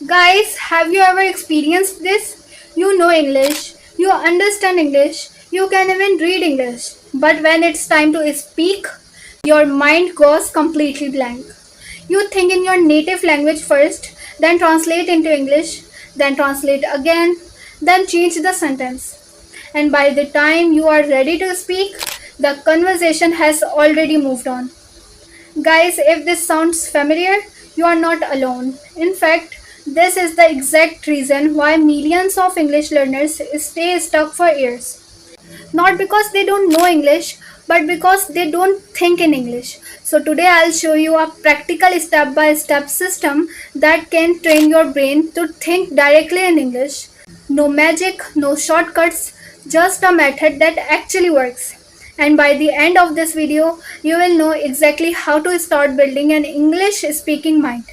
Guys, have you ever experienced this? You know English, you understand English, you can even read English. But when it's time to speak, your mind goes completely blank. You think in your native language first, then translate into English, then translate again, then change the sentence. And by the time you are ready to speak, the conversation has already moved on. Guys, if this sounds familiar, you are not alone. In fact, this is the exact reason why millions of English learners stay stuck for years. Not because they don't know English, but because they don't think in English. So today I'll show you a practical step-by-step system that can train your brain to think directly in English. No magic, no shortcuts, just a method that actually works. And by the end of this video, you will know exactly how to start building an English speaking mind.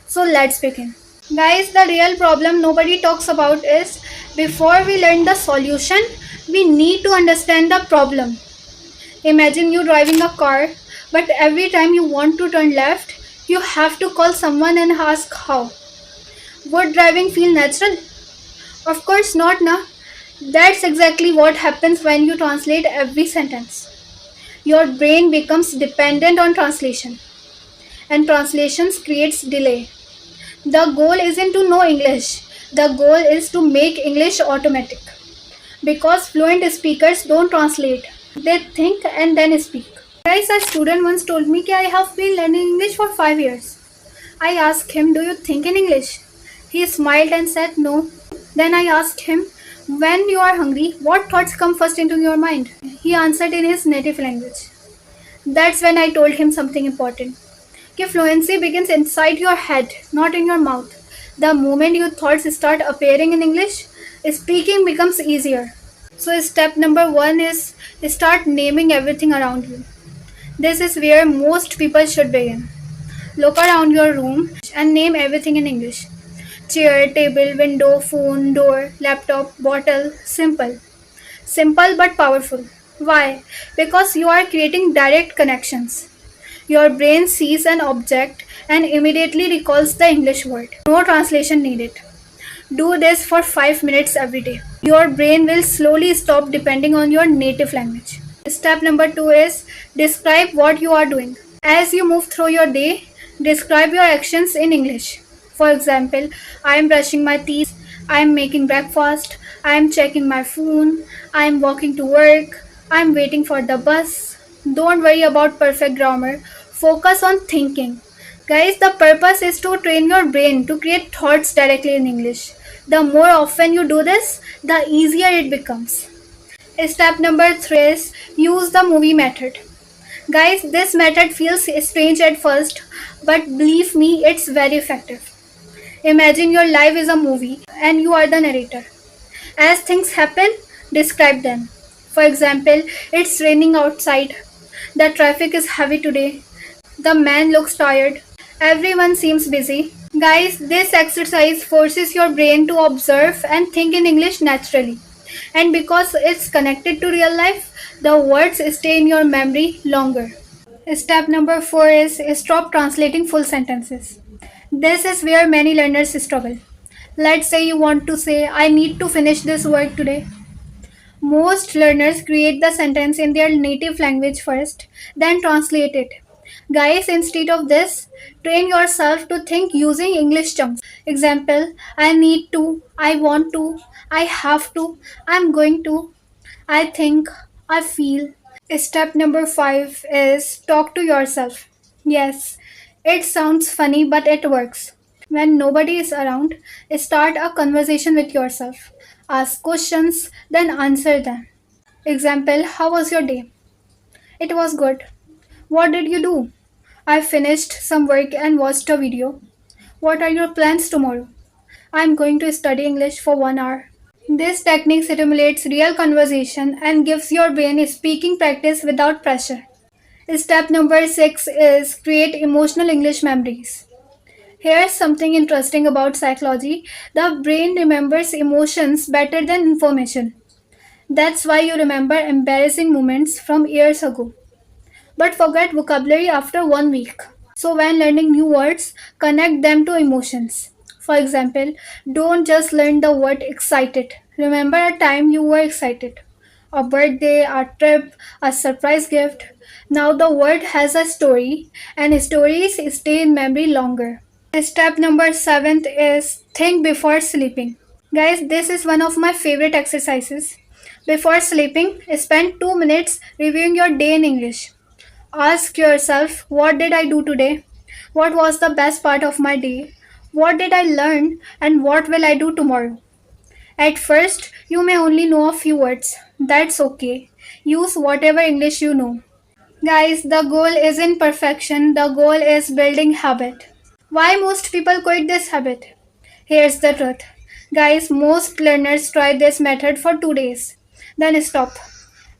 So let's begin. Guys, the real problem nobody talks about is before we learn the solution, we need to understand the problem. Imagine you driving a car, but every time you want to turn left, you have to call someone and ask how. Would driving feel natural? Of course not, na. That's exactly what happens when you translate every sentence. Your brain becomes dependent on translation, and translations creates delay. The goal isn't to know English. The goal is to make English automatic. Because fluent speakers don't translate. They think and then speak. Guys, a student once told me that I have been learning English for 5 years. I asked him, do you think in English? He smiled and said no. Then I asked him, when you are hungry, what thoughts come first into your mind? He answered in his native language. That's when I told him something important. That fluency begins inside your head, not in your mouth. The moment your thoughts start appearing in English, speaking becomes easier. So step number 1 is start naming everything around you. This is where most people should begin. Look around your room and name everything in English. Chair, table, window, phone, door, laptop, bottle. Simple. Simple but powerful. Why? Because you are creating direct connections. Your brain sees an object and immediately recalls the English word. No translation needed. Do this for 5 minutes every day. Your brain will slowly stop depending on your native language. Step number 2 is describe what you are doing. As you move through your day, describe your actions in English. For example, I am brushing my teeth, I am making breakfast, I am checking my phone, I am walking to work, I am waiting for the bus. Don't worry about perfect grammar. Focus on thinking. Guys, the purpose is to train your brain to create thoughts directly in English. The more often you do this, the easier it becomes. Step number 3 is use the movie method. Guys, this method feels strange at first, but believe me, it's very effective. Imagine your life is a movie and you are the narrator. As things happen, describe them. For example, it's raining outside. The traffic is heavy today. The man looks tired. Everyone seems busy. Guys, this exercise forces your brain to observe and think in English naturally. And because it's connected to real life, the words stay in your memory longer. Step number 4 is stop translating full sentences. This is where many learners struggle. Let's say you want to say, I need to finish this work today. Most learners create the sentence in their native language first, then translate it. Guys, instead of this, train yourself to think using English chunks. Example, I need to, I want to, I have to, I'm going to, I think, I feel. Step number 5 is talk to yourself. Yes, it sounds funny, but it works. When nobody is around, start a conversation with yourself. Ask questions, then answer them. Example, how was your day? It was good. What did you do? I finished some work and watched a video. What are your plans tomorrow? I'm going to study English for 1 hour. This technique stimulates real conversation and gives your brain a speaking practice without pressure. Step number 6 is create emotional English memories. Here's something interesting about psychology. The brain remembers emotions better than information. That's why you remember embarrassing moments from years ago, but forget vocabulary after 1 week. So, when learning new words, connect them to emotions. For example, don't just learn the word excited. Remember a time you were excited. A birthday, a trip, a surprise gift. Now the word has a story, and stories stay in memory longer. Step number 7 is think before sleeping. Guys, this is one of my favorite exercises. Before sleeping, spend 2 minutes reviewing your day in English. Ask yourself, what did I do today? What was the best part of my day? What did I learn? And what will I do tomorrow? At first, you may only know a few words. That's okay. Use whatever English you know. Guys, the goal isn't perfection, the goal is building habit. Why most people quit this habit? Here's the truth. Guys, most learners try this method for 2 days, then stop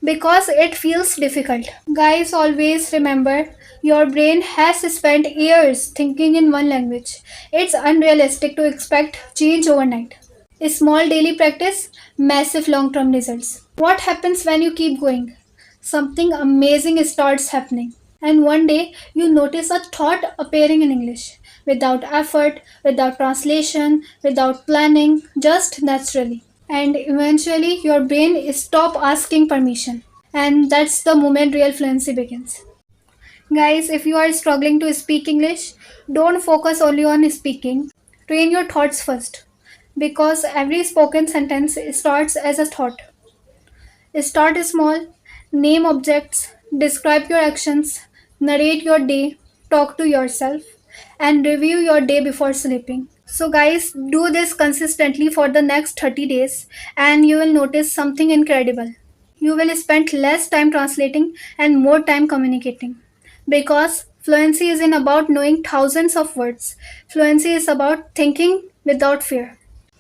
because it feels difficult. Guys, always remember your brain has spent years thinking in one language. It's unrealistic to expect change overnight. A small daily practice, massive long term results. What happens when you keep going? Something amazing starts happening. And one day you notice a thought appearing in English without effort, without translation, without planning, just naturally. And eventually your brain stop asking permission. And that's the moment real fluency begins. Guys, if you are struggling to speak English, don't focus only on speaking. Train your thoughts first. Because every spoken sentence starts as a thought. Start small, name objects, describe your actions, narrate your day, talk to yourself, and review your day before sleeping. So, guys, do this consistently for the next 30 days, and you will notice something incredible. You will spend less time translating and more time communicating. Because fluency isn't about knowing thousands of words, fluency is about thinking without fear.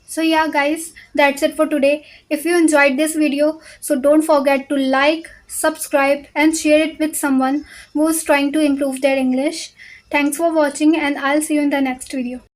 So yeah guys, that's it for today. If you enjoyed this video, so don't forget to like, subscribe and share it with someone who's trying to improve their English. Thanks for watching and I'll see you in the next video.